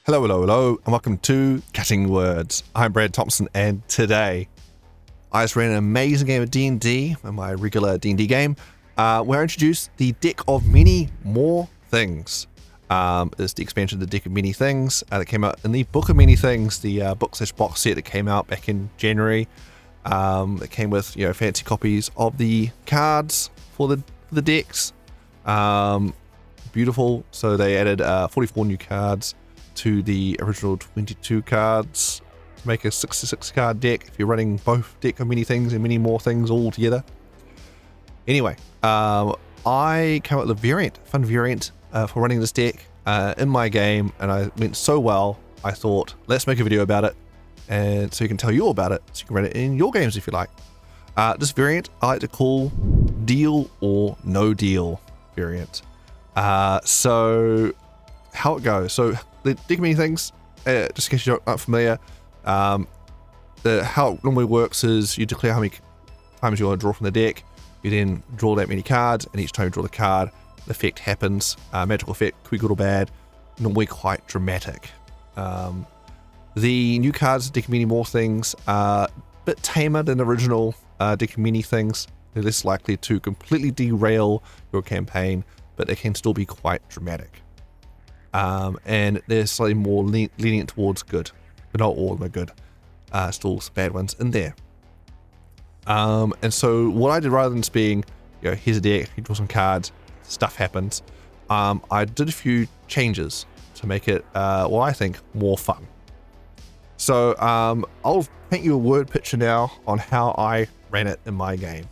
Hello, hello, hello, and welcome to Cutting Words. I'm Brad Thompson, and today I just ran an amazing game of D&D in my regular D&D game, where I introduced the Deck of Many More Things. It's the expansion of the Deck of Many Things that came out in the Book of Many Things, the box set that came out back in January. It came with fancy copies of the cards for the decks. Beautiful. So they added 44 new cards to the original 22 cards to make a 66 card deck if you're running both Deck of Many Things and Many More Things all together. Anyway, I came up with a fun variant for running this deck in my game, and I went so well I thought let's make a video about it, and so you can tell you all about it so you can run it in your games if you like. This variant I like to call Deal or No Deal variant. So how it goes, so the Deck of Many Things, just in case you're not familiar, how it normally works is you declare how many times you want to draw from the deck. You then draw that many cards, and each time you draw the card, the effect happens. Magical effect, could be good or bad, normally quite dramatic. The new cards, Deck of Many More Things, are a bit tamer than the original Deck of Many Things. They're less likely to completely derail your campaign, but they can still be quite dramatic. And they're slightly more lenient towards good, but not all of them are good. Still some bad ones in there. And so what I did, rather than just being, here's a deck, you draw some cards, stuff happens, I did a few changes to make it, I think, more fun. So I'll paint you a word picture now on how I ran it in my game.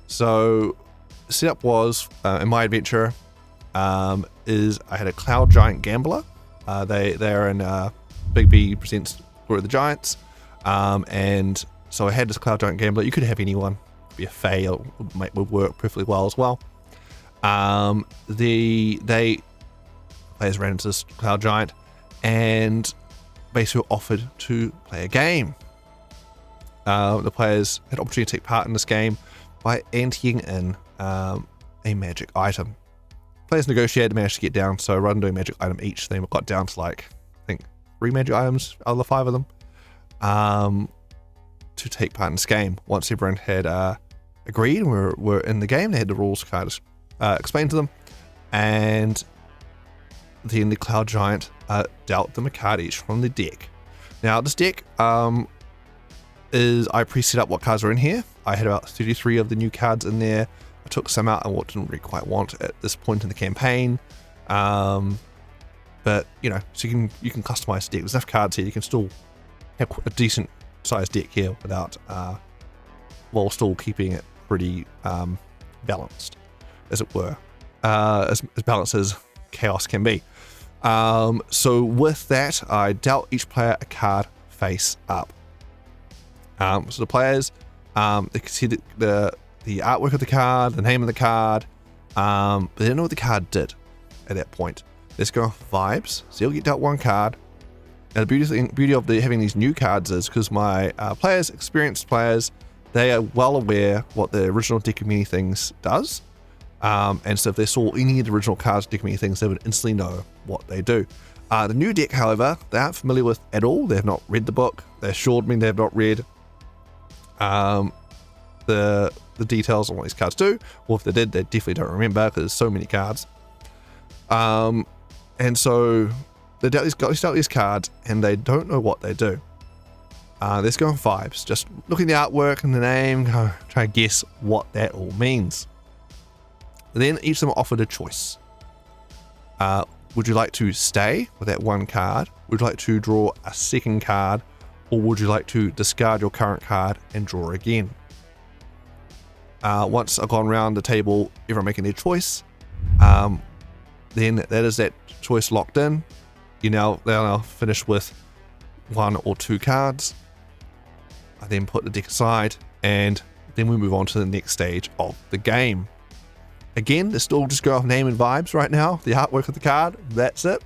So the setup was, in my adventure, is I had a Cloud Giant Gambler. They're in Big B presents Glory of the Giants, and so I had this Cloud Giant Gambler. You could have anyone, be a Fae, would work perfectly well as well. Players ran into this Cloud Giant and basically offered to play a game. The players had opportunity to take part in this game by anteing in a magic item. Players negotiated, managed to get down, so rather than doing magic item each, they got down to I think 3 magic items out of the 5 of them to take part in this game. Once everyone had agreed and were in the game, they had the rules kind of explained to them, and then the Cloud Giant dealt them a card each from the deck. Now this deck is, I pre-set up what cards are in here. I had about 33 of the new cards in there. I took some out and what didn't really quite want at this point in the campaign, but so you can customize the deck. There's enough cards here, you can still have a decent sized deck here without while still keeping it pretty balanced, as it were, as balanced as chaos can be. So with that, I dealt each player a card face up. So the players, they can see the artwork of the card, the name of the card, but they didn't know what the card did at that point. Let's go off vibes. So you'll get dealt one card. And the beauty of having these new cards is because my players, experienced players, they are well aware what the original Deck of Many Things does. And so if they saw any of the original cards Deck of Many Things, they would instantly know what they do. The new deck, however, they aren't familiar with at all. They have not read the book. They assured me they have not read the details on what these cards do. Well, if they did, they definitely don't remember because there's so many cards. And so they dealt these cards and they don't know what they do. Let's go on vibes. Just look at the artwork and the name, try to guess what that all means. Then each of them are offered a choice. Would you like to stay with that one card? Would you like to draw a second card? Or would you like to discard your current card and draw again? Once I've gone around the table, everyone making their choice, then that is that choice locked in. They're now finished with 1 or 2 cards. I then put the deck aside, and then we move on to the next stage of the game. Again, they still just go off name and vibes right now. The artwork of the card, that's it.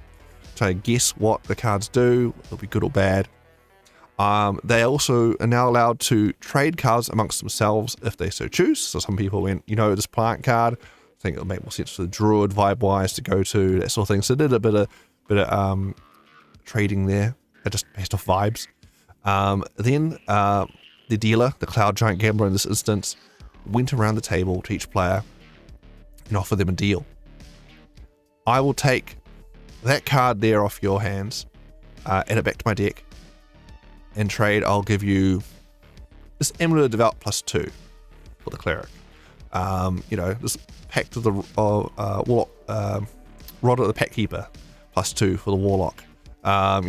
Try to guess what the cards do. It'll be good or bad. They also are now allowed to trade cards amongst themselves if they so choose. So some people went, this plant card, I think it'll make more sense for the druid vibe-wise to go to, that sort of thing. So they did a bit of trading there, just based off vibes. Then the dealer, the Cloud Giant Gambler in this instance, went around the table to each player and offer them a deal. I will take that card there off your hands, add it back to my deck. In trade, I'll give you this Amulet of Devout +2 for the Cleric. This Pact of the Warlock, Rod of the Pact Keeper +2 for the Warlock. A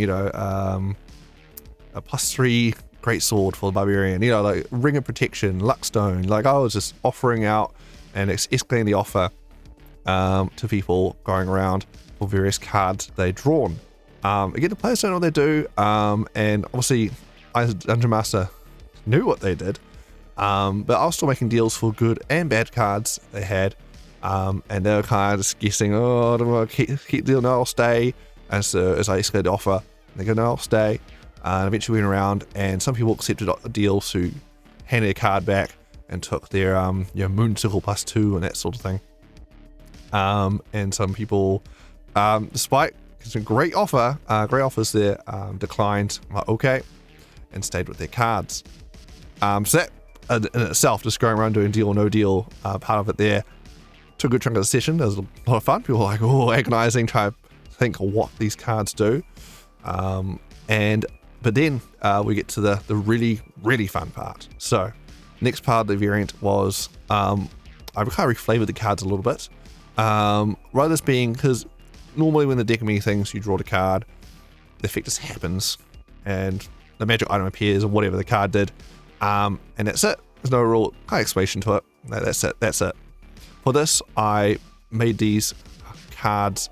+3 Great Sword for the Barbarian. Like Ring of Protection, Luckstone. Like I was just offering out and escalating the offer to people going around for various cards they'd drawn. Again, the players don't know what they do, and obviously I as a Dungeon Master knew what they did, but I was still making deals for good and bad cards they had, and they were kind of just guessing, I don't want to keep the deal, no, I'll stay. And so as I escalated the offer, they go, no, I'll stay. And eventually went around, and some people accepted deals who handed a card back and took their Moon Circle +2 and that sort of thing. And some people, despite it's a great offers there, declined, like, okay, and stayed with their cards. So that in itself, just going around doing deal or no deal, part of it there, took a good chunk of the session. It was a lot of fun. People were like, agonizing, trying to think of what these cards do. But then we get to the really, really fun part. So next part of the variant was, I kind of reflavored the cards a little bit. Rather than this being, because normally when the deck of many things, you draw the card, the effect just happens, and the magic item appears, or whatever the card did, and that's it. There's no real kind of explanation to it. That's it. For this, I made these cards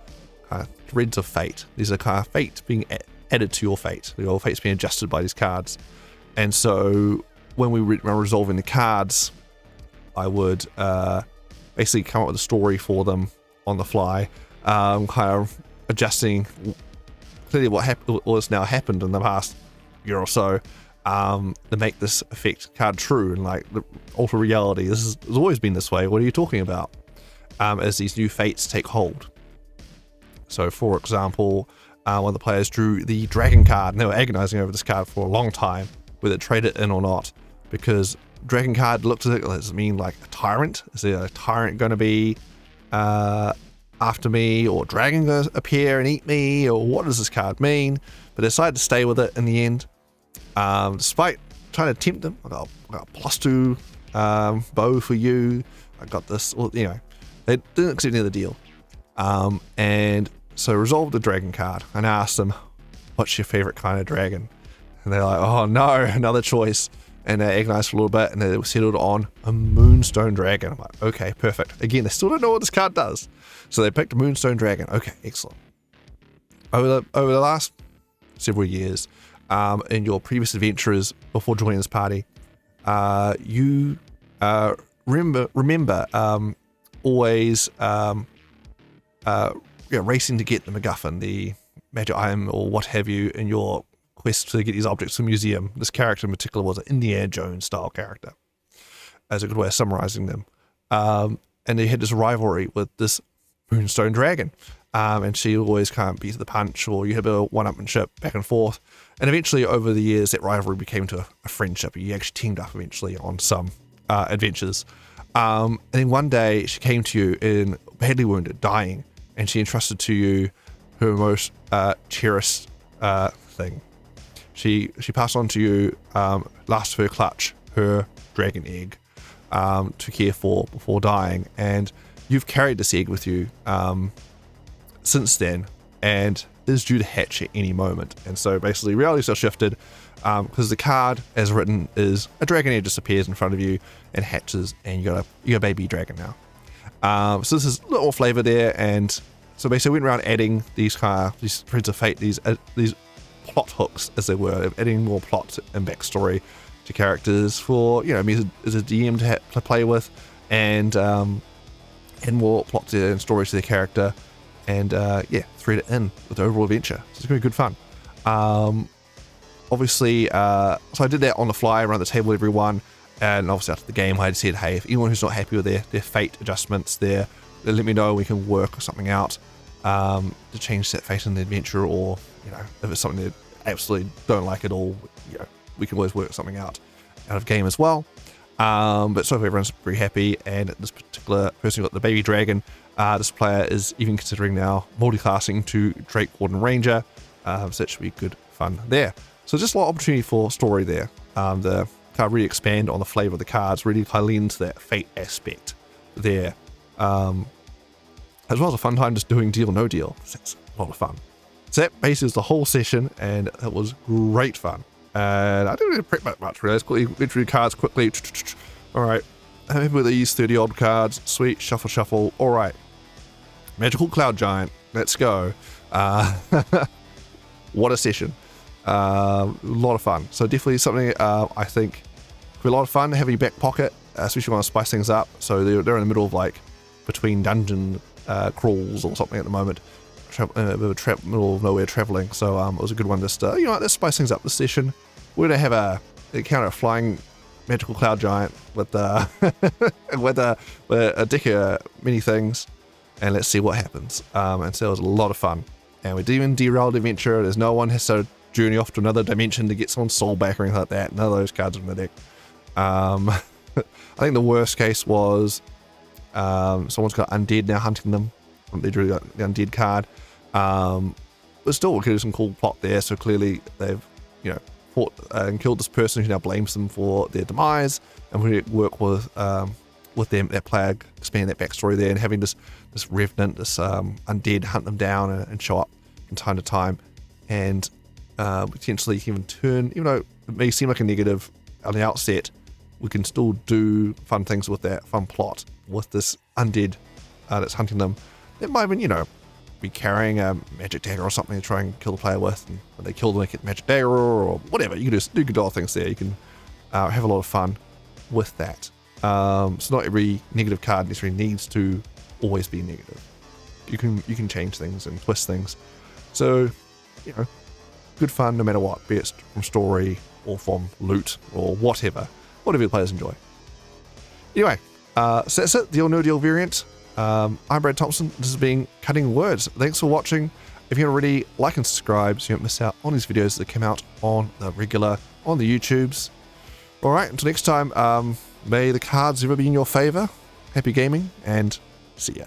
threads of fate. These are kind of fate being added to your fate. Your fate's being adjusted by these cards. And so when we were resolving the cards, I would basically come up with a story for them on the fly, kind of adjusting clearly what has now happened in the past year or so, to make this effect card true and like alter reality. This has always been this way. What are you talking about? As these new fates take hold. So, for example, one of the players drew the Dragon card, and they were agonizing over this card for a long time, whether to trade it in or not, because Dragon card looked at it, does it mean like a tyrant? Is there a tyrant going to be after me, or dragon going to appear and eat me, or what does this card mean? But I decided to stay with it in the end, despite trying to tempt them. I got a +2 bow for you. I got this, they didn't accept any of the deal. And so resolved the dragon card, and I asked them, what's your favorite kind of dragon? And they're like, oh no, another choice. And they agonized for a little bit, and they settled on a Moonstone Dragon. I'm like, okay, perfect. Again, they still don't know what this card does. So they picked a Moonstone Dragon. Okay, excellent. Over the last several years, in your previous adventures before joining this party, you remember always racing to get the MacGuffin, the magic item or what have you, in your quest to get these objects to the museum. This character in particular was an Indiana Jones style character, as a good way of summarizing them. And they had this rivalry with this Moonstone Dragon. And she always kind of beat the punch, or you had a one-upmanship back and forth. And eventually, over the years, that rivalry became to a friendship. You actually teamed up eventually on some adventures. And then one day, she came to you in badly wounded, dying, and she entrusted to you her most cherished thing. She passed on to you, last of her clutch, her dragon egg, to care for before dying. And you've carried this egg with you since then, and is due to hatch at any moment. And so basically reality still shifted, because the card as written is a dragon egg just appears in front of you and hatches, and you got a baby dragon now. So this is a little more flavor there, and so basically we went around adding these threads of fate, these plot hooks, as they were, adding more plot and backstory to characters for me as a DM to play with, and more plot and stories to their character. And thread it in with the overall adventure. So it's going to be good fun. Obviously, so I did that on the fly around the table with everyone, and obviously after the game I had said, hey, if anyone who's not happy with their fate adjustments there, let me know, we can work something out. to change that fate in the adventure, or if it's something they absolutely don't like at all, we can always work something out of game as well. But so far everyone's very happy, and this particular person who got the baby dragon, this player is even considering now multi-classing to Drake Warden Ranger, so that should be good fun there. So just a lot of opportunity for story there. The card really expand on the flavor of the cards, really kind of lean into that fate aspect there. As well as a fun time just doing deal or no deal. That's a lot of fun. So that basically was the whole session, and it was great fun. And I didn't really prep that much, really. Let's quickly went through cards quickly. Alright, I'm happy with these 30 odd cards. Sweet, shuffle, shuffle. Alright, Magical Cloud Giant. Let's go. What a session. A lot of fun. So definitely something I think could be a lot of fun to have in your back pocket, especially when I spice things up. So they're in the middle of like between dungeon crawls or something at the moment. Middle of nowhere traveling. So it was a good one just let's spice things up this session. We're gonna have a encounter a flying Magical Cloud Giant with with a deck of many things, and let's see what happens. And so it was a lot of fun. And we didn't even derail the adventure. There's no one has to journey off to another dimension to get someone's soul back or anything like that. None of those cards in the deck. I think the worst case was someone's got undead now hunting them. They drew the undead card. But still, we could do some cool plot there. So clearly they've fought and killed this person who now blames them for their demise, and we work with them, that player, expand that backstory there, and having this revenant, this undead hunt them down and show up from time to time, and potentially even turn, even though it may seem like a negative on the outset, we can still do fun things with that fun plot with this undead that's hunting them. It might even, be carrying a magic dagger or something to try and kill the player with, and when they kill them, they get magic dagger or whatever. You can do good old things there. You can have a lot of fun with that. So not every negative card necessarily needs to always be negative. You can change things and twist things. So, good fun no matter what, be it from story or from loot or whatever the players enjoy. Anyway, so that's it, Deal No Deal variant. I'm Brad Thompson. This has been Cutting Words. Thanks for watching. If you haven't already, like and subscribe so you don't miss out on these videos that come out on the regular on the YouTubes. Alright, until next time, may the cards ever be in your favor. Happy gaming, and see ya.